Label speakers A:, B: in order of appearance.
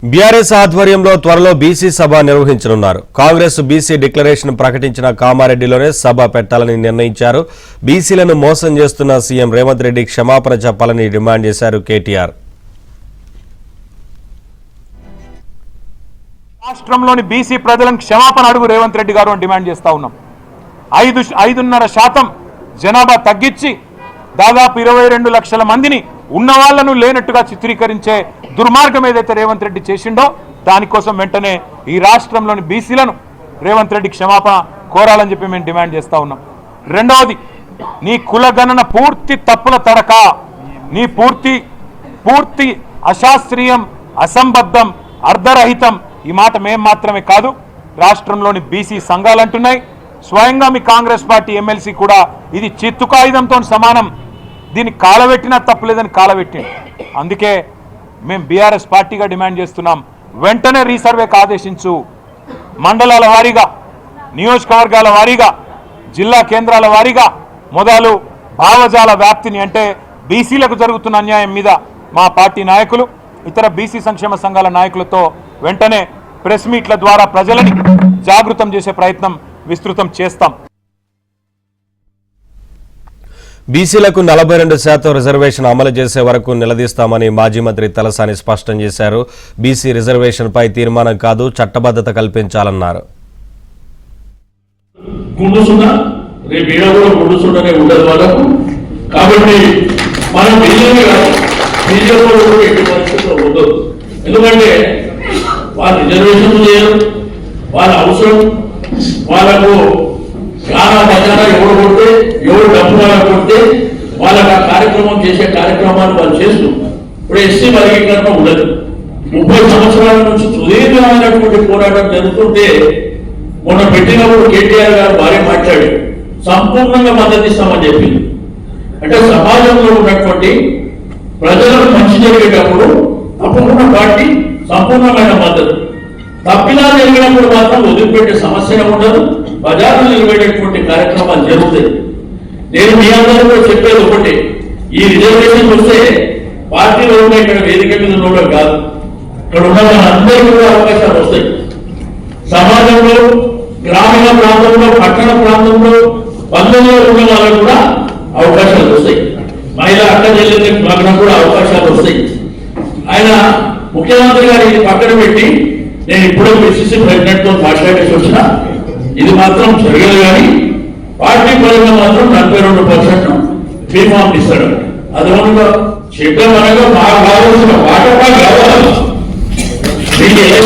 A: BRS ఆధ్వర్యంలో త్వరలో BC సభ నిర్వహించనున్నారు. కాంగ్రెస్ బీసీ డిక్లరేషన్ ప్రకటించిన కామారెడ్డిలోనే సభ పెట్టాలని నిర్ణయించారు. బీసీలను మోసం చేస్తున్న సీఎం రేవంత్ రెడ్డి క్షమాపణ చెప్పాలని డిమాండ్ చేశారు కేటీఆర్.
B: రాష్ట్రంలోని బీసీ ప్రజలను క్షమాపణ అడుగు రేవంత్ రెడ్డి గారు అని డిమాండ్ చేస్తా ఉన్నాం. 5.5% జనాభా తగ్గించి దాదాపు 22 లక్షల మందిని ఉన్న వాళ్లను లేనట్టుగా చిత్రీకరించే దుర్మార్గం ఏదైతే రేవంత్ రెడ్డి చేసిండో దానికోసం వెంటనే ఈ రాష్ట్రంలోని బీసీలను రేవంత్ రెడ్డి క్షమాపణ కోరాలని చెప్పి మేము డిమాండ్ చేస్తా ఉన్నాం. రెండవది, నీ కులగణన పూర్తి తప్పుల తడక, నీ పూర్తి అశాస్త్రీయం, అసంబద్ధం, అర్ధరహితం. ఈ మాట మేం మాత్రమే కాదు, రాష్ట్రంలోని బీసీ సంఘాలు అంటున్నాయి. స్వయంగా మీ కాంగ్రెస్ పార్టీ ఎమ్మెల్సీ కూడా ఇది చిత్తు కాగితంతో సమానం, దీన్ని కాలబెట్టినా తప్పులేదని కాలబెట్టింది. అందుకే మేము బీఆర్ఎస్ పార్టీగా డిమాండ్ చేస్తున్నాం, వెంటనే రీసర్వేకి ఆదేశించు. మండలాల వారీగా, నియోజకవర్గాల వారీగా, జిల్లా కేంద్రాల వారీగా మొదలు భావజాల వ్యాప్తిని, అంటే బీసీలకు జరుగుతున్న అన్యాయం మీద మా పార్టీ నాయకులు, ఇతర బీసీ సంక్షేమ సంఘాల నాయకులతో వెంటనే ప్రెస్ మీట్ల ద్వారా ప్రజలని జాగృతం చేసే ప్రయత్నం విస్తృతం చేస్తాం.
A: బీసీలకు 42% రిజర్వేషన్ అమలు చేసే వరకు నిలదీస్తామని మాజీ మంత్రి తలసాని స్పష్టం చేశారు. బీసీ రిజర్వేషన్పై తీర్మానం కాదు, చట్టబద్ధత కల్పించాలన్నారు.
C: ఎందుకంటే వాళ్ళ రిజర్వేషన్ చేయరు, వాళ్ళ అవసరం, వాళ్ళకు చాలా బజారా ఎవరు కొడితే, ఎవరు డబ్బు కొడితే వాళ్ళకి ఆ కార్యక్రమం చేసే కార్యక్రమాలు వాళ్ళు చేస్తూ ఇప్పుడు ఎస్సీ వర్గీకరణ ఉండదు. 30 సంవత్సరాల నుంచి సుదీర్ఘమైనటువంటి పోరాటం జరుగుతుంటే మొన్న పెట్టినప్పుడు కేటీఆర్ గారు భార్య మాట్లాడి సంపూర్ణంగా మద్దతు ఇస్తామని చెప్పింది. అంటే సమాజంలో ఉన్నటువంటి ప్రజలకు మంచి జరిగేటప్పుడు తప్పకుండా పార్టీ సంపూర్ణమైన మద్దతు, తప్పిలా జరిగినప్పుడు మాత్రం వదిలిపెట్టే సమస్య ఉండదు, బజార్లు నిలబెట్టేటువంటి కార్యక్రమాలు జరుగుతాయి. నేను మీ అందరూ కూడా చెప్పేది ఒకటి, ఈ రిజర్వేషన్ వస్తే పార్టీలో ఉన్న ఇక్కడ వేదిక మీద ఉండడం కాదు, ఇక్కడ ఉన్న మనందరికీ కూడా అవకాశాలు వస్తాయి. సమాజంలో, గ్రామీణ ప్రాంతంలో, పట్టణ ప్రాంతంలో, బంధువులో ఉన్న వాళ్ళకు కూడా అవకాశాలు వస్తాయి. మహిళా అక్క చెల్లెళ్ళకి మాకు కూడా అవకాశాలు వస్తాయి. ఆయన ముఖ్యమంత్రి గారు ఇది పక్కన పెట్టి నేను ఇప్పుడే పిసిసి ప్రెసిడెంట్ తో మాట్లాడేసి వచ్చిన, ఇది మాత్రం జరగదు. కానీ పార్టీ పరంగా మాత్రం 42% ఫీమార్క్ ఇస్తాడు. అది మనకు చెప్పేమనగా మాకు కావాల్సిన వాటపా కావాలి. మీకు ఏ